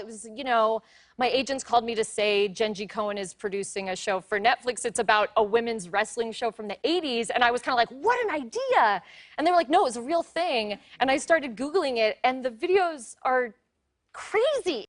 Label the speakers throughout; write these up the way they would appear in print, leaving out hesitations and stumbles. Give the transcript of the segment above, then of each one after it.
Speaker 1: It was, you know, my agents called me to say Genji Cohen is producing a show for Netflix. It's about a women's wrestling show from the 80s. And I was kind of like, what an idea. And they were like, no, it's a real thing. And I started Googling it, and the videos are crazy.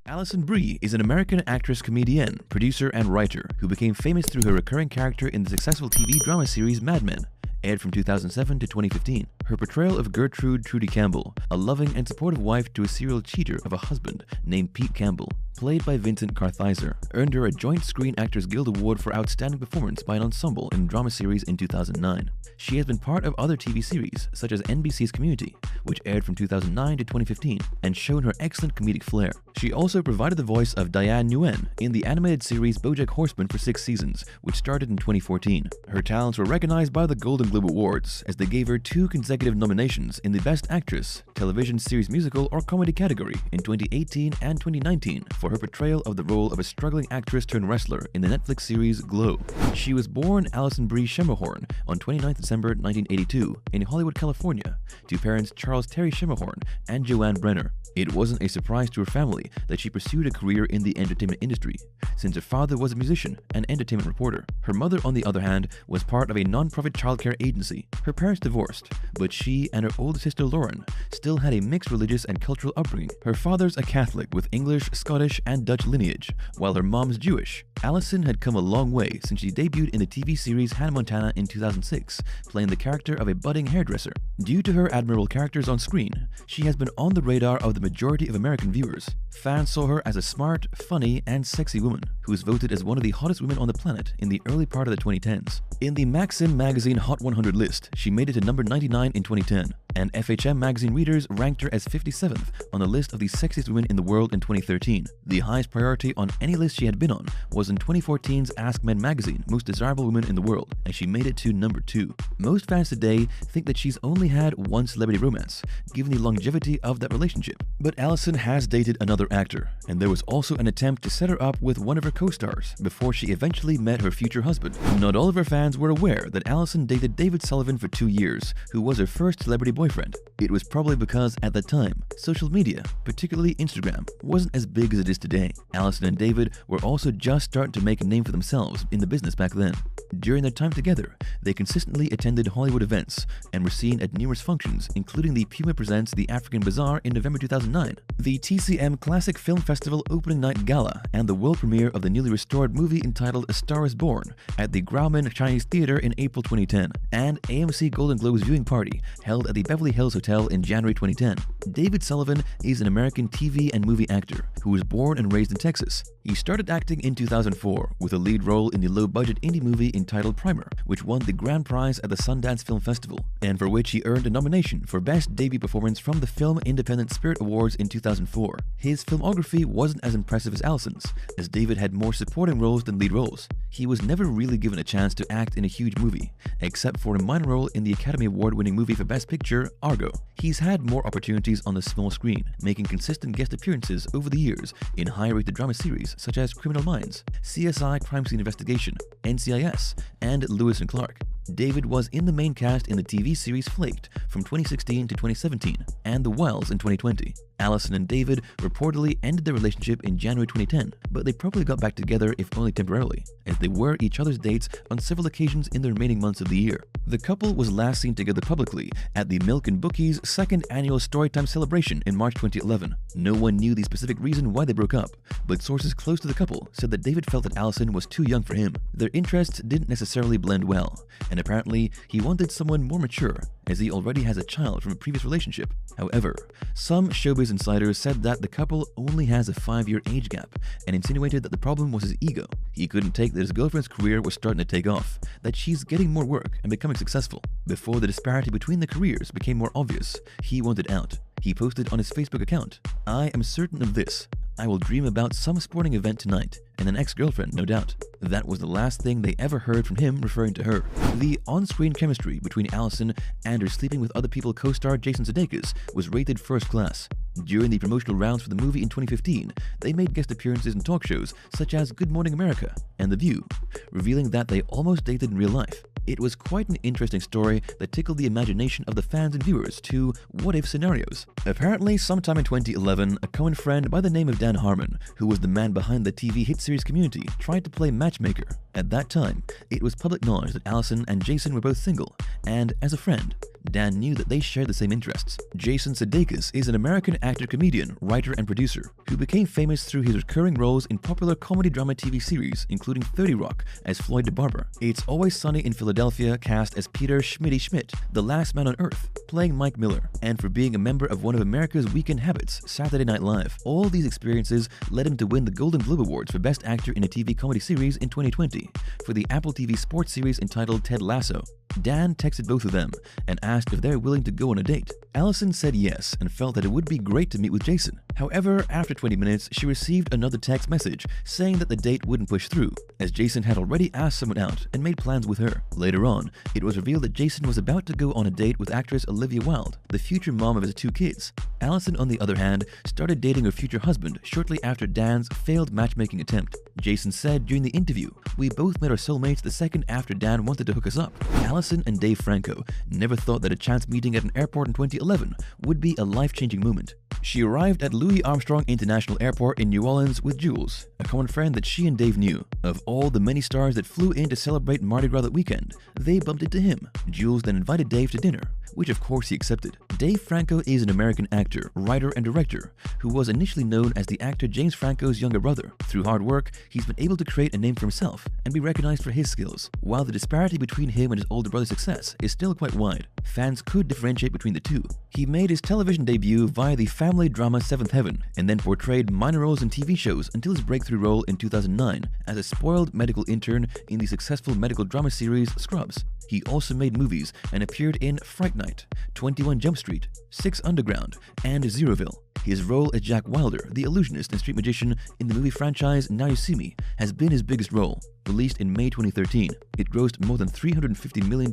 Speaker 2: Alison Brie is an American actress, comedienne, producer, and writer who became famous through her recurring character in the successful TV drama series Mad Men, aired from 2007 to 2015. Her portrayal of Gertrude Trudy Campbell, a loving and supportive wife to a serial cheater of a husband named Pete Campbell, played by Vincent Kartheiser, earned her a joint Screen Actors Guild Award for Outstanding Performance by an Ensemble in a drama series in 2009. She has been part of other TV series, such as NBC's Community, which aired from 2009 to 2015, and shown her excellent comedic flair. She also provided the voice of Diane Nguyen in the animated series BoJack Horseman for 6 seasons, which started in 2014. Her talents were recognized by the Golden Globe Awards, as they gave her 2 consecutive nominations in the Best Actress, Television Series Musical or Comedy category in 2018 and 2019 for her portrayal of the role of a struggling actress-turned-wrestler in the Netflix series Glow. She was born Alison Brie Schermerhorn on 29 December 1982 in Hollywood, California, to parents Charles Terry Schermerhorn and Joanne Brenner. It wasn't a surprise to her family that she pursued a career in the entertainment industry, since her father was a musician and entertainment reporter. Her mother, on the other hand, was part of a non-profit childcare agency. Her parents divorced, but she and her older sister Lauren still had a mixed religious and cultural upbringing. Her father's a Catholic with English, Scottish, and Dutch lineage, while her mom's Jewish. Alison had come a long way since she debuted in the TV series Hannah Montana in 2006, playing the character of a budding hairdresser. Due to her admirable characters on screen, she has been on the radar of the majority of American viewers. Fans saw her as a smart, funny, and sexy woman who was voted as one of the hottest women on the planet in the early part of the 2010s. In the Maxim magazine Hot 100 list, she made it to number 99 in 2010, and FHM magazine readers ranked her as 57th on the list of the sexiest women in the world in 2013. The highest priority on any list she had been on was in 2014's Ask Men magazine Most Desirable Women in the World, and she made it to number 2. Most fans today think that she's only had one celebrity romance, given the longevity of that relationship. But Alison has dated another actor, and there was also an attempt to set her up with one of her co-stars before she eventually met her future husband. Not all of her fans were aware that Alison dated David Sullivan for 2 years, who was her first celebrity boyfriend. It was probably because at that time, social media, particularly Instagram, wasn't as big as it is today. Alison and David were also just starting to make a name for themselves in the business back then. During their time together, they consistently attended Hollywood events and were seen at numerous functions, including the Puma Presents The African Bazaar in November 2009, the TCM Classic Film Festival Opening Night Gala, and the world premiere of the newly restored movie entitled A Star is Born at the Grauman Chinese Theater in April 2010, and AMC Golden Globes viewing party held at the Beverly Hills Hotel in January 2010. David Sullivan is an American TV and movie actor who was born and raised in Texas. He started acting in 2004 with a lead role in the low-budget indie movie entitled Primer, which won the grand prize at the Sundance Film Festival, and for which he earned a nomination for Best Debut Performance from the Film Independent Spirit Awards in 2004. His filmography wasn't as impressive as Alison's, as David had more supporting roles than lead roles. He was never really given a chance to act in a huge movie, except for a minor role in the Academy Award-winning movie for Best Picture, Argo. He's had more opportunities on the small screen, making consistent guest appearances over the years in high-rated drama series such as Criminal Minds, CSI Crime Scene Investigation, NCIS, and Lewis and Clark. David was in the main cast in the TV series Flaked from 2016 to 2017 and The Wells in 2020. Alison and David reportedly ended their relationship in January 2010, but they probably got back together if only temporarily, as they were each other's dates on several occasions in the remaining months of the year. The couple was last seen together publicly at the Milk and Bookies' second annual Storytime celebration in March 2011. No one knew the specific reason why they broke up, but sources close to the couple said that David felt that Alison was too young for him. Their interests didn't necessarily blend well, and apparently he wanted someone more mature, as he already has a child from a previous relationship. However, some showbiz insiders said that the couple only has a 5-year age gap and insinuated that the problem was his ego. He couldn't take that his girlfriend's career was starting to take off, that she's getting more work and becoming successful. Before the disparity between the careers became more obvious, he wanted out. He posted on his Facebook account, "I am certain of this. I will dream about some sporting event tonight, and an ex-girlfriend, no doubt." That was the last thing they ever heard from him referring to her. The on-screen chemistry between Alison and her sleeping with other people co-star Jason Sedakis was rated first class. During the promotional rounds for the movie in 2015, they made guest appearances in talk shows such as Good Morning America and The View, revealing that they almost dated in real life. It was quite an interesting story that tickled the imagination of the fans and viewers to what-if scenarios. Apparently, sometime in 2011, a Coen friend by the name of Dan Harmon, who was the man behind the TV hit series Community, tried to play matchmaker. At that time, it was public knowledge that Alison and Jason were both single, and as a friend, Dan knew that they shared the same interests. Jason Sedakis is an American actor, comedian, writer, and producer who became famous through his recurring roles in popular comedy drama TV series, including 30 Rock as Floyd DeBarber, It's Always Sunny in Philadelphia cast as Peter Schmitty Schmidt, The Last Man on Earth, playing Mike Miller, and for being a member of one of America's weekend habits, Saturday Night Live. All these experiences led him to win the Golden Globe Awards for Best Actor in a TV Comedy Series in 2020 for the Apple TV sports series entitled Ted Lasso. Dan texted both of them and asked if they're willing to go on a date. Alison said yes and felt that it would be great to meet with Jason. However, after 20 minutes, she received another text message saying that the date wouldn't push through, as Jason had already asked someone out and made plans with her. Later on, it was revealed that Jason was about to go on a date with actress Olivia Wilde, the future mom of his 2 kids. Alison, on the other hand, started dating her future husband shortly after Dan's failed matchmaking attempt. Jason said during the interview, "We both met our soulmates the second after Dan wanted to hook us up." Alison and Dave Franco never thought that a chance meeting at an airport in 2011 would be a life-changing moment. She arrived at Louis Armstrong International Airport in New Orleans with Jules, a common friend that she and Dave knew. Of all the many stars that flew in to celebrate Mardi Gras that weekend, they bumped into him. Jules then invited Dave to dinner, which of course he accepted. Dave Franco is an American actor, writer, and director who was initially known as the actor James Franco's younger brother. Through hard work, he's been able to create a name for himself and be recognized for his skills. While the disparity between him and his older brother's success is still quite wide, fans could differentiate between the two. He made his television debut via the family drama Seventh Heaven and then portrayed minor roles in TV shows until his breakthrough role in 2009 as a spoiled medical intern in the successful medical drama series Scrubs. He also made movies and appeared in Fright Night, 21 Jump Street, 6 Underground, and Zeroville. His role as Jack Wilder, the illusionist and street magician in the movie franchise Now You See Me, has been his biggest role. Released in May 2013, it grossed more than $350 million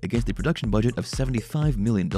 Speaker 2: against a production budget of $75 million.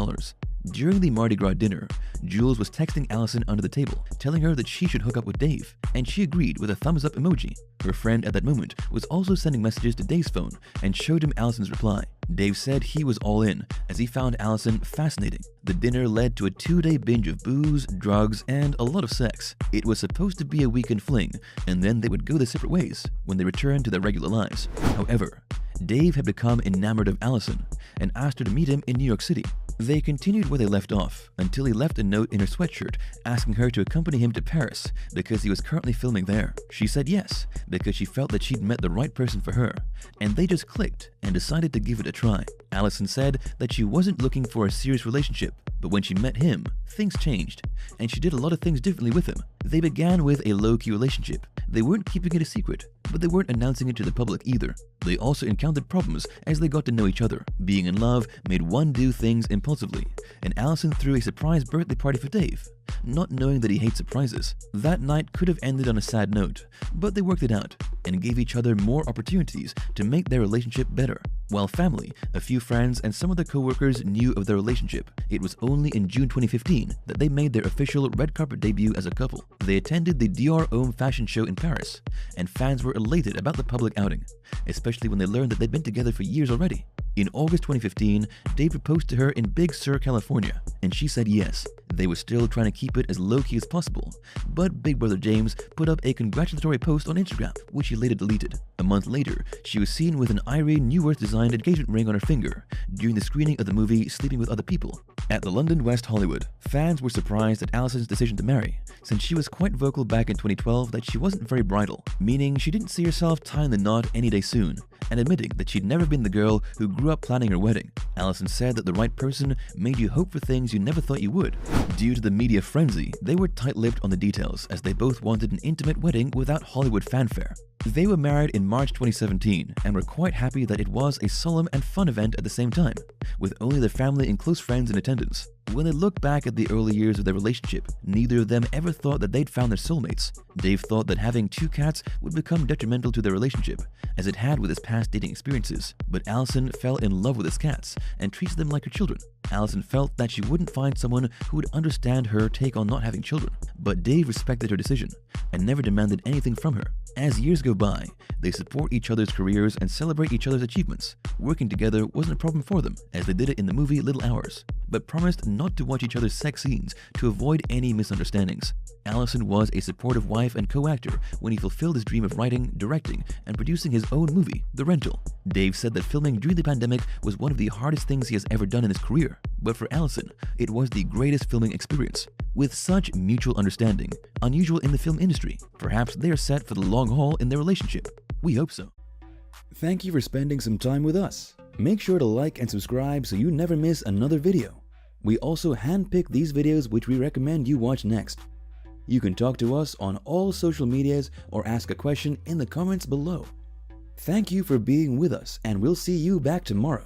Speaker 2: During the Mardi Gras dinner, Jules was texting Alison under the table, telling her that she should hook up with Dave, and she agreed with a thumbs up emoji. Her friend at that moment was also sending messages to Dave's phone and showed him Alison's reply. Dave said he was all in, as he found Alison fascinating. The dinner led to a 2-day binge of booze, drugs, and a lot of sex. It was supposed to be a weekend fling, and then they would go their separate ways when they returned to their regular lives. However, Dave had become enamored of Alison and asked her to meet him in New York City. They continued where they left off until he left a note in her sweatshirt asking her to accompany him to Paris because he was currently filming there. She said yes because she felt that she'd met the right person for her, and they just clicked and decided to give it a try. Alison said that she wasn't looking for a serious relationship, but when she met him, things changed, and she did a lot of things differently with him. They began with a low-key relationship. They weren't keeping it a secret, but they weren't announcing it to the public either. They also encountered problems as they got to know each other. Being in love made one do things impulsively, and Alison threw a surprise birthday party for Dave, not knowing that he hates surprises. That night could have ended on a sad note, but they worked it out and gave each other more opportunities to make their relationship better. While family, a few friends, and some of their co-workers knew of their relationship, it was only in June 2015 that they made their official red carpet debut as a couple. They attended the Dior Homme fashion show in Paris, and fans were elated about the public outing, especially when they learned that they'd been together for years already. In August 2015, Dave proposed to her in Big Sur, California, and she said yes. They were still trying to keep it as low-key as possible, but Big Brother James put up a congratulatory post on Instagram, which he later deleted. A month later, she was seen with an Irene Newworth-designed engagement ring on her finger during the screening of the movie Sleeping with Other People. At the London West Hollywood, fans were surprised at Alison's decision to marry, since she was quite vocal back in 2012 that she wasn't very bridal, meaning she didn't see herself tying the knot any day soon, and admitting that she'd never been the girl who grew up planning her wedding. Alison said that the right person made you hope for things you never thought you would. Due to the media frenzy, they were tight-lipped on the details as they both wanted an intimate wedding without Hollywood fanfare. They were married in March 2017 and were quite happy that it was a solemn and fun event at the same time, with only their family and close friends in attendance. When they look back at the early years of their relationship, neither of them ever thought that they'd found their soulmates. Dave thought that having two cats would become detrimental to their relationship, as it had with his past dating experiences, but Alison fell in love with his cats and treated them like her children. Alison felt that she wouldn't find someone who would understand her take on not having children, but Dave respected her decision and never demanded anything from her. As years go by, they support each other's careers and celebrate each other's achievements. Working together wasn't a problem for them, as they did it in the movie Little Hours, but promised not to watch each other's sex scenes to avoid any misunderstandings. Alison was a supportive wife and co-actor when he fulfilled his dream of writing, directing, and producing his own movie, The Rental. Dave said that filming during the pandemic was one of the hardest things he has ever done in his career, but for Alison, it was the greatest filming experience. With such mutual understanding, unusual in the film industry, perhaps they are set for the long haul in their relationship. We hope so. Thank you for spending some time with us. Make sure to like and subscribe so you never miss another video. We also handpick these videos which we recommend you watch next. You can talk to us on all social medias or ask a question in the comments below. Thank you for being with us, and we'll see you back tomorrow.